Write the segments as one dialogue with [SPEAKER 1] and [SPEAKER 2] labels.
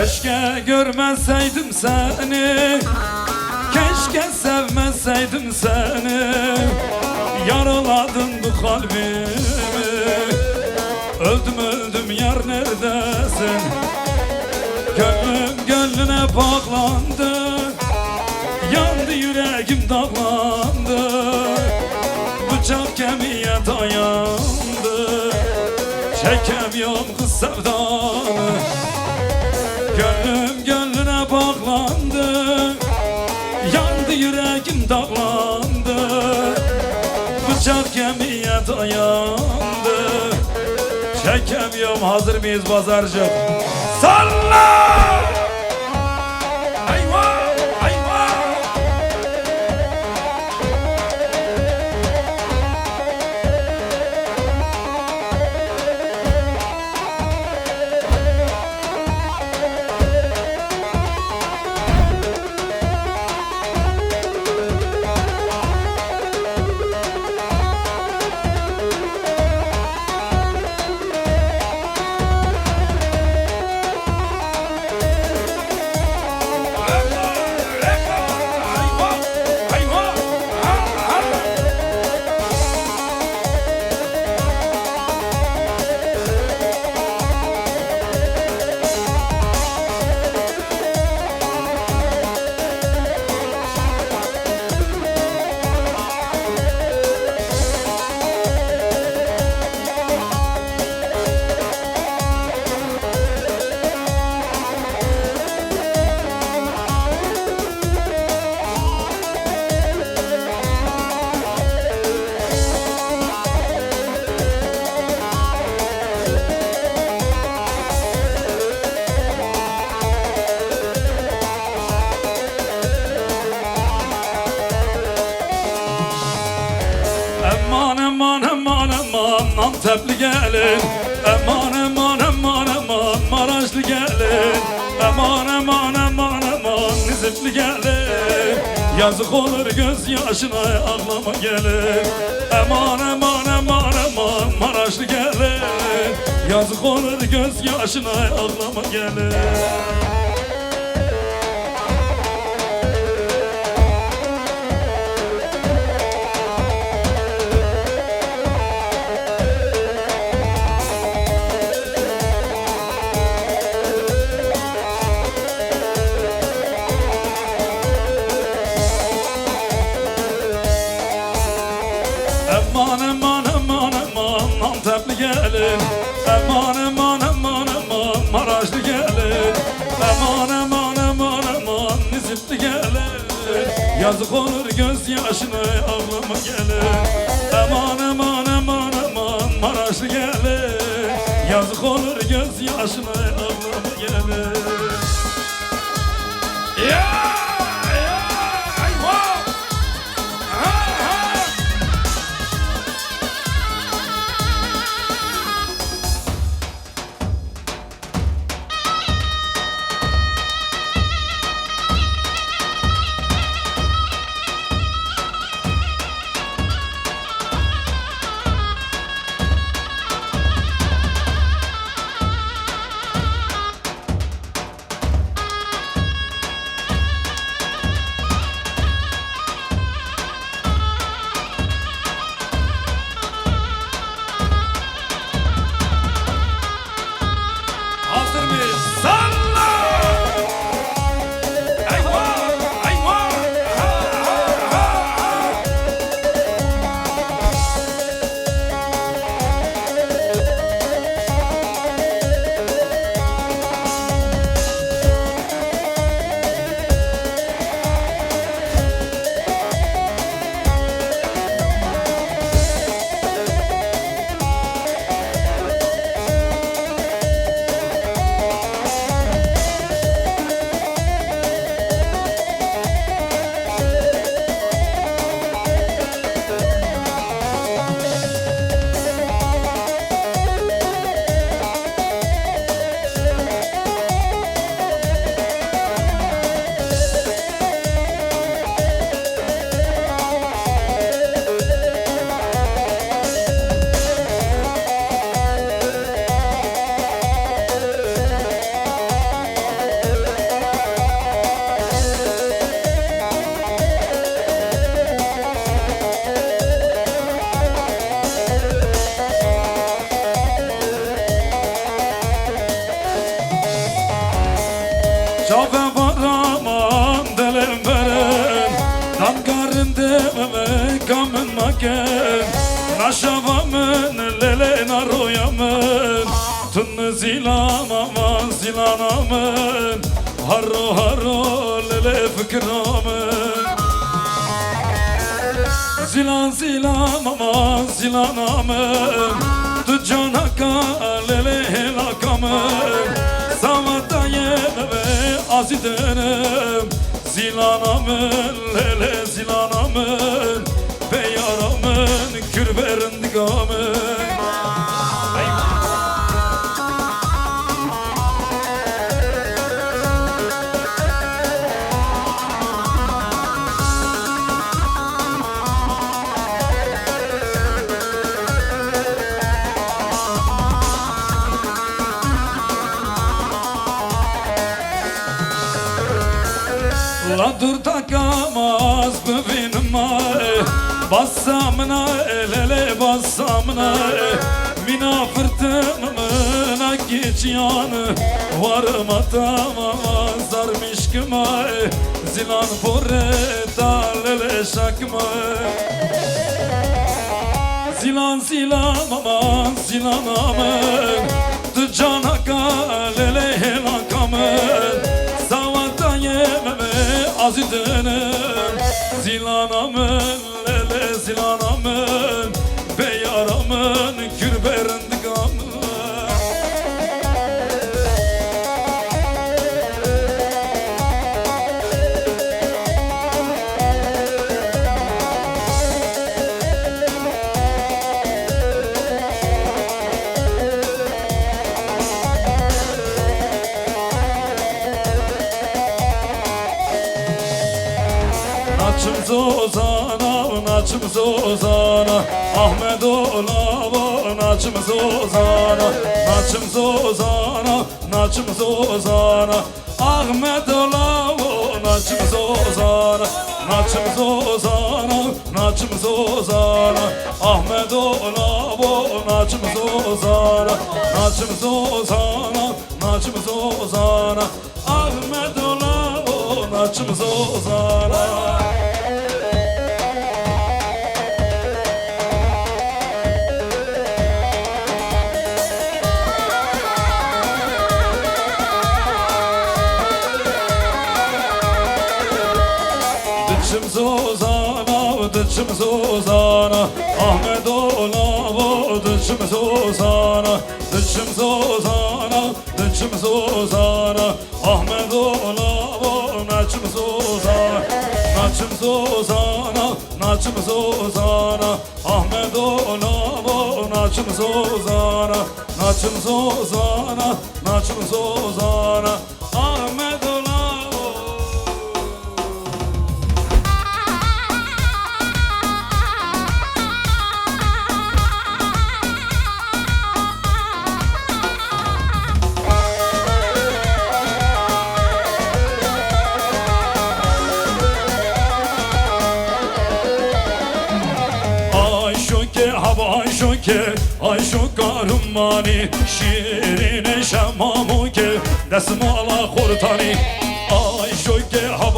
[SPEAKER 1] Keşke görmeseydim seni, keşke sevmeseydim seni. Yaraladın bu kalbimi, öldüm öldüm yar neredesin? Gönlüm gönlüne bağlandı, yandı yüreğim dağlandı. Bıçak kemiğe dayandı, çekemiyorum kız sevdanı. Gönlüm gönlüne bağlandı, yandı yüreğim dağlandı. Bıçak kemiğe dayandı, çekemiyorum. Hazır mıyız pazarcık? Salla! Aman aman aman aman Antepli gelin, aman aman aman aman Maraşlı gelin, aman aman aman aman Nizipli gelin. Yazık olur gözyaşına ağlama gelin, aman aman aman aman Maraşlı gelin. Yazık olur gözyaşına ağlama gelin. Aman aman aman aman Antepli gelin, aman aman aman aman Maraşlı gelin, aman aman aman aman Nizipli gelin. Yazık olur gözyaşına ağlama gelin, aman aman aman aman Maraşlı gelin. Yazık olur gözyaşına ağlama gelin. Ya! Şafe baraman delim veren Dangarın dememe kamın maken Naşavamın lele naroyamın Tünü zilanamın zilanamın Harro harro lele fikramın Zilan zilanamın zilanamın Tu canaka lele helakamın Savata yememe azidenim Zilanamın lele zilanamın Beyaramın kürberin digamın La dur takamaz bevinma Bassamına elele bassamına Mina fırtınımına geçyanı Varma tamama zarmışkıma Zilan porreta lele şakma Zilan zilan aman zilan aman Tu canaka lele helakamın Savata yememe azidenim Zilanamın lele zilanamın Beyaramın kürberendigamın Naçım zozana, naçım zozana Ahmet olava, naçım zozana Naçım zozana, naçım zozana Ahmet olava, naçım zozana Naçım zozana, naçım zozana Ahmet olava, naçım zozana Naçım zozana, naçım zozana Ahmet olava, naçım zozana Dıçım zozana, dıçım zozana Ahmet olava, dıçım zozana Dıçım zozana, dıçım zozana Ahmet olava, naçım zozana Naçım zozana, naçım zozana Ahmet olava, naçım zozana Naçım zozana, naçım zozana Ahmet olava Ayşu karımani şirine şemamuke desmala khurtani Ayşuke hab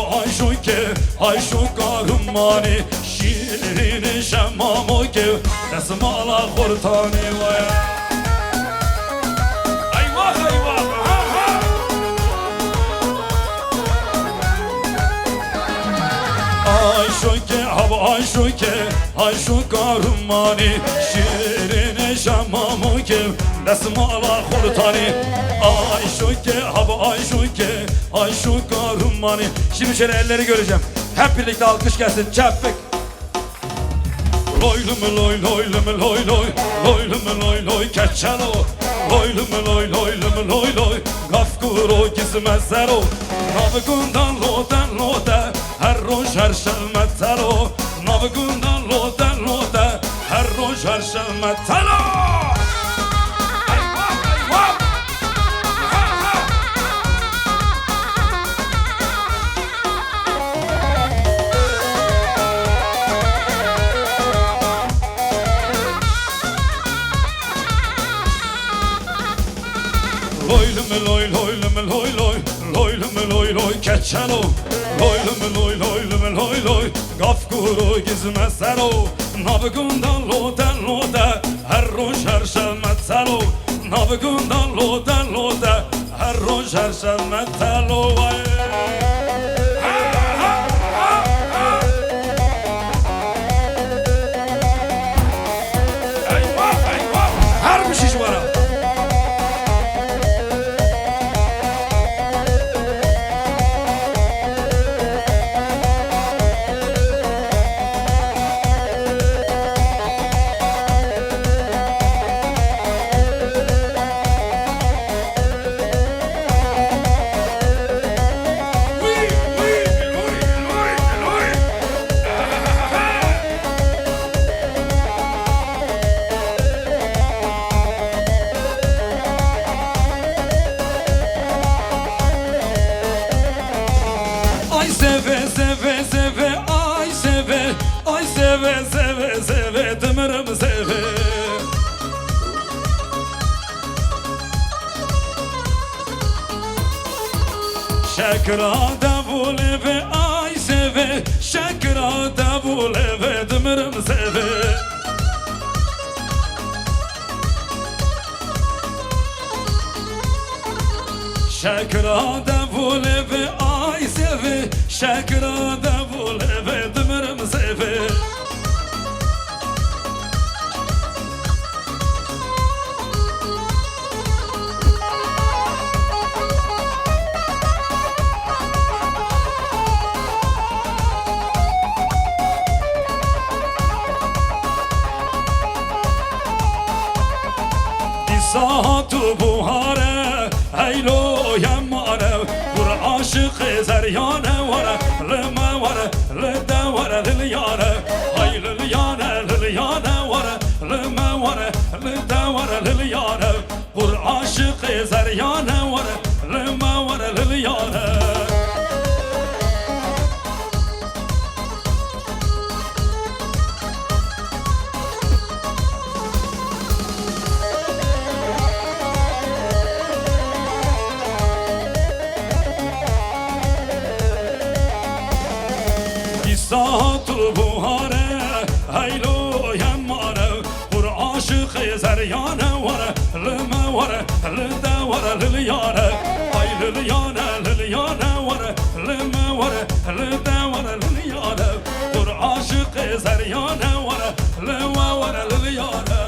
[SPEAKER 1] Ayşu karımani şirine şemamuke desmala khurtani Eyvah eyvah Ayşuke hab Ayşu karımani şirine şemamuke desmala khurtani Ayşuke hab Ayşu karımani Şimdi şöyle elleri göreceğim. Hep birlikte alkış gelsin. Çapık. Loylum loy loylum loy loy loylum loy loy keçelo loylum loy loylum loy loy gafkuro gizmezero navgundan loden her roj her şelmetelo navgundan loden her roj her şelmetelo Loylum loy loylum loy loy Loylum loy loy keçelo Loylum loy loylum loy loy Gafkuru gizmeselo Navgundan loden lode Her roş her şelmetelo Navgundan loden lode Her roş her şelmetelo Her bir şey var. Seve seve seve ay seve ay seve seve seve dımırım seve Şekra davule ve ay seve Şekra davule ve dımırım seve Şekra davule ve ay seve Şekra davule ve dımırım seve Disatu buhare Eylo yemmare Vur aşık zeryane vare Lime vare Lide vare lilyane Hay lilyane lilyane vare Lime vare Lide vare lilyane Vur aşık zeryane vare Lime vare lilyane Satu buhare Haylo yemmare Vur aşık zeryane vare Lime vare Lide vare lilyane Hay lilyane lilyane vare Lime vare Lide vare lilyane Vur aşık zeryane vare Lime vare lilyane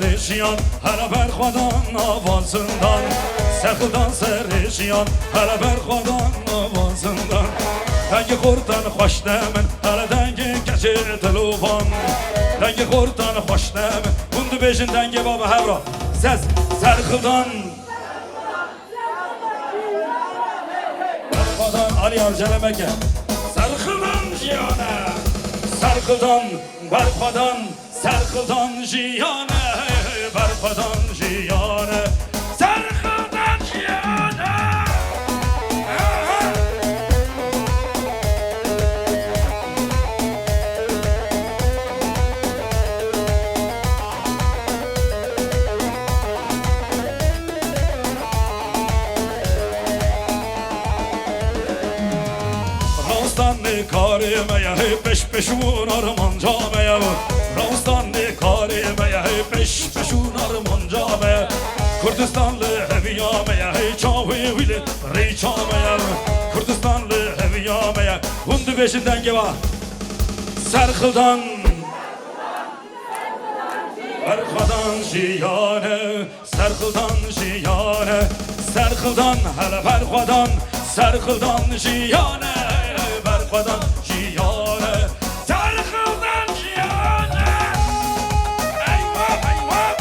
[SPEAKER 1] serişyan Hele berxwadan avazından Səxildan serişyan Hele berxwadan avazından Dengi xordan xoş demin Hele dengi keçir telufan Dengi xordan xoş demin Bundu beşin dengi baba hevra Ses Sərxildan Berxwadan Ali Arcelemeke Sərxildan jiyane Sərxildan Berxwadan Sərxildan jiyane Berxwadan jiyane Sərxildan jiyane Karimeye peş peş vurarım cameye Rastanlı karimeye peş peş vurarım cameye Kurdistanlı heviyameye çavi vili reyçameye Kurdistanlı heviyameye Hundu beşinden gibi Sərxildan Berxwadan jiyane Sərxildan jiyane Sərxildan hele Berxwadan Sərxildan jiyane Berxwadan jiyane Sərxildan jiyane Eyvah eyvah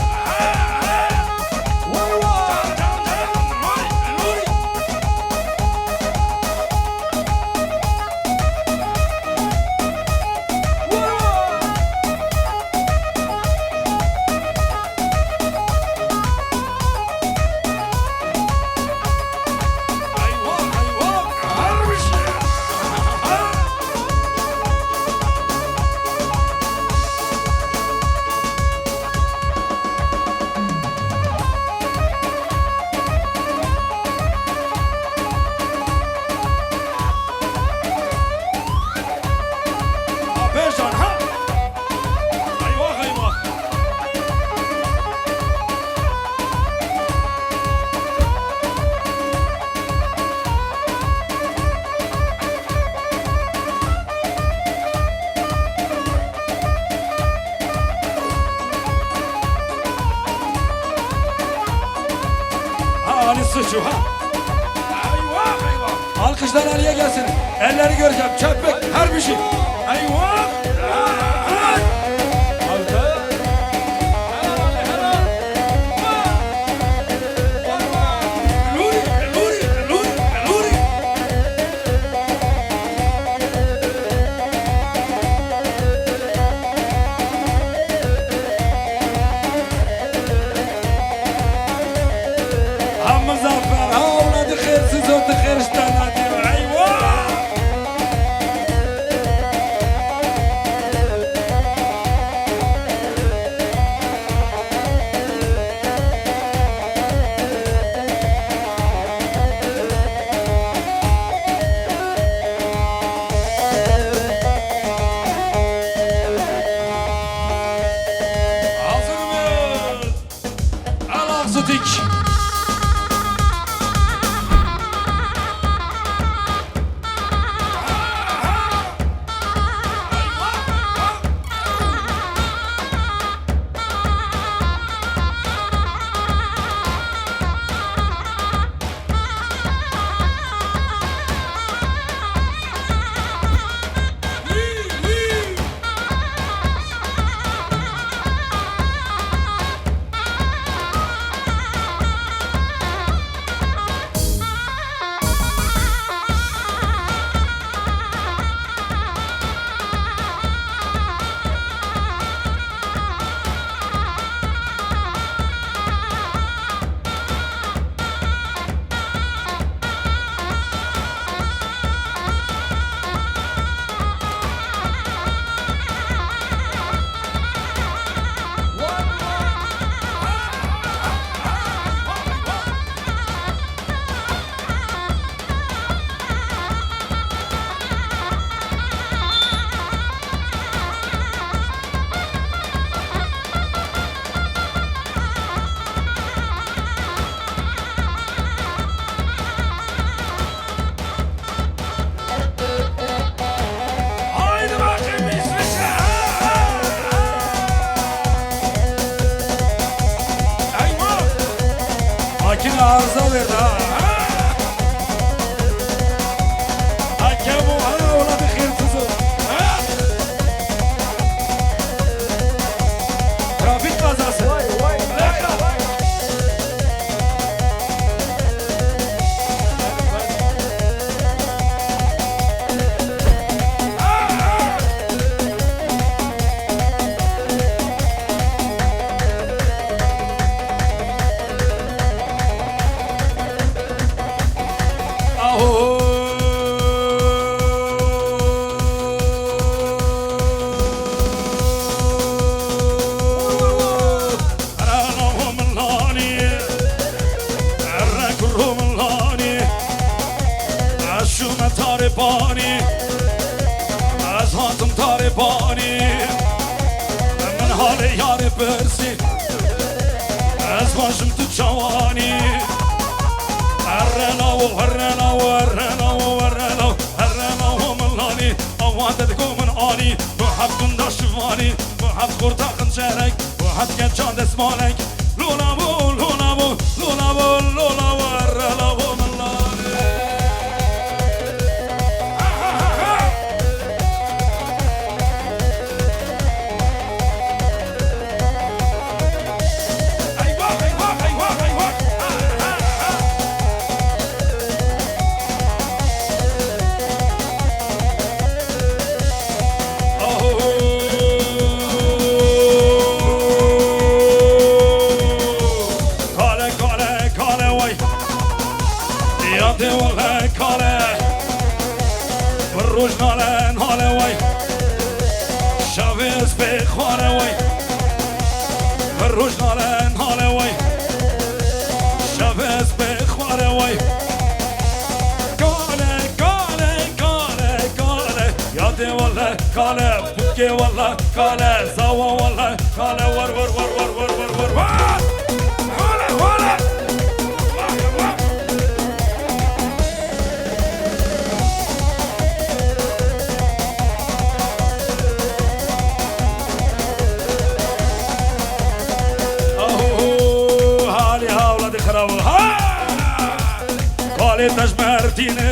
[SPEAKER 1] Ali suçu ha. Eyvah eyvah. Alkışlar Ali'ye gelsin. Elleri göreceğim. Çöpek her bir şey. Eyvah. Muzaffer havladı xersiz ötü xerişten diyor. Eyvah! arıza verdi ha. Hakem o ha ola bir hırtısı. Trafik kazası. طالباني أزهاتم طالباني من حالي ياري برسي أزواجم تتشواني هرناو هرناو هرناو هرناو هرناو ملاني أوادتكم من آني وحد كندا شفاني وحد خورتا خنجرك وحد كنجان دسمانك لولابو لولابو لولابو لولابو هرناو Kale, bukke valla, kale, zava valla, kale, var var var var var var var var. Kale, kale. Oh, hali havla di kharav. Ha! Kale tajmertine.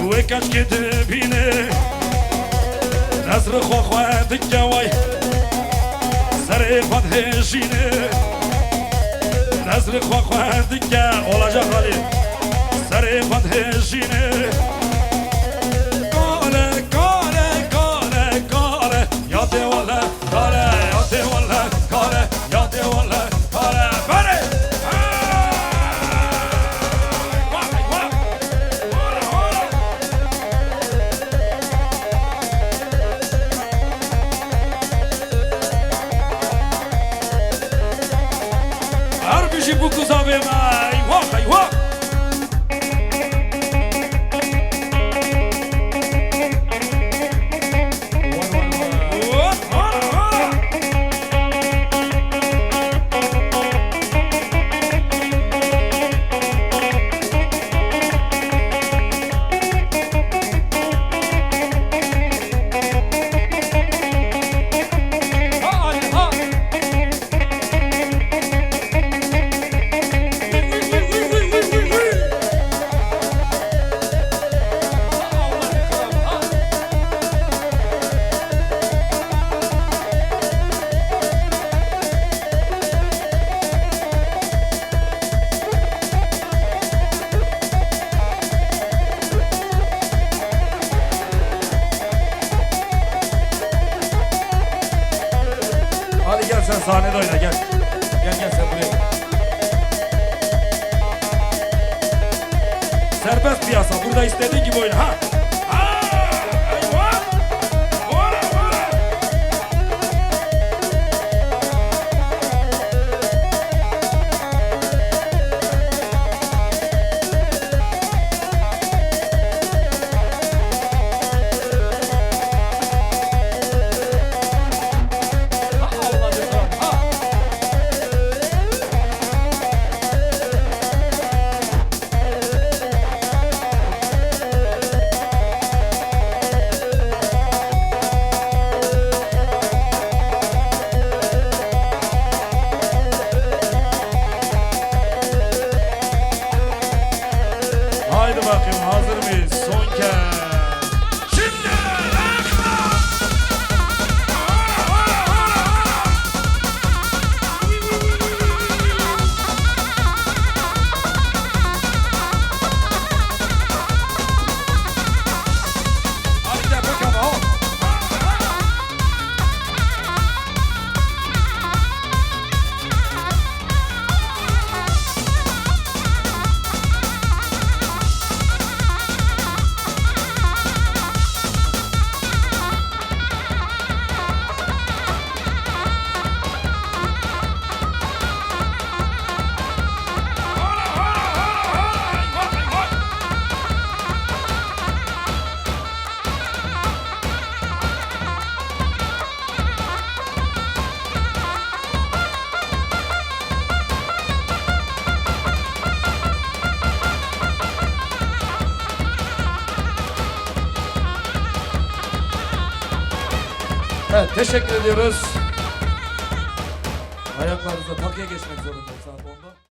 [SPEAKER 1] وكاش كتبيني نصر خوخوات الجواي سري فتح جيني نصر خوخوات الجواي ولا جغالي سري فتح جيني قالي قالي قالي قالي ياتي ولا قالي ياتي ولا قالي ياتي ولا قالي فري bu kuzavema ayvah ayvah sen sahnede oyna gel. Gel gel sen buraya gel. Serbest piyasa. Burada istediğin gibi oyna. Ha. bakayım hazır mıyız? Son kez. Şimdi ekran. Hadi de bakalım o. Evet, teşekkür ediyoruz. Ayaklarınızda takıya geçmek zorundayız saat 10'da.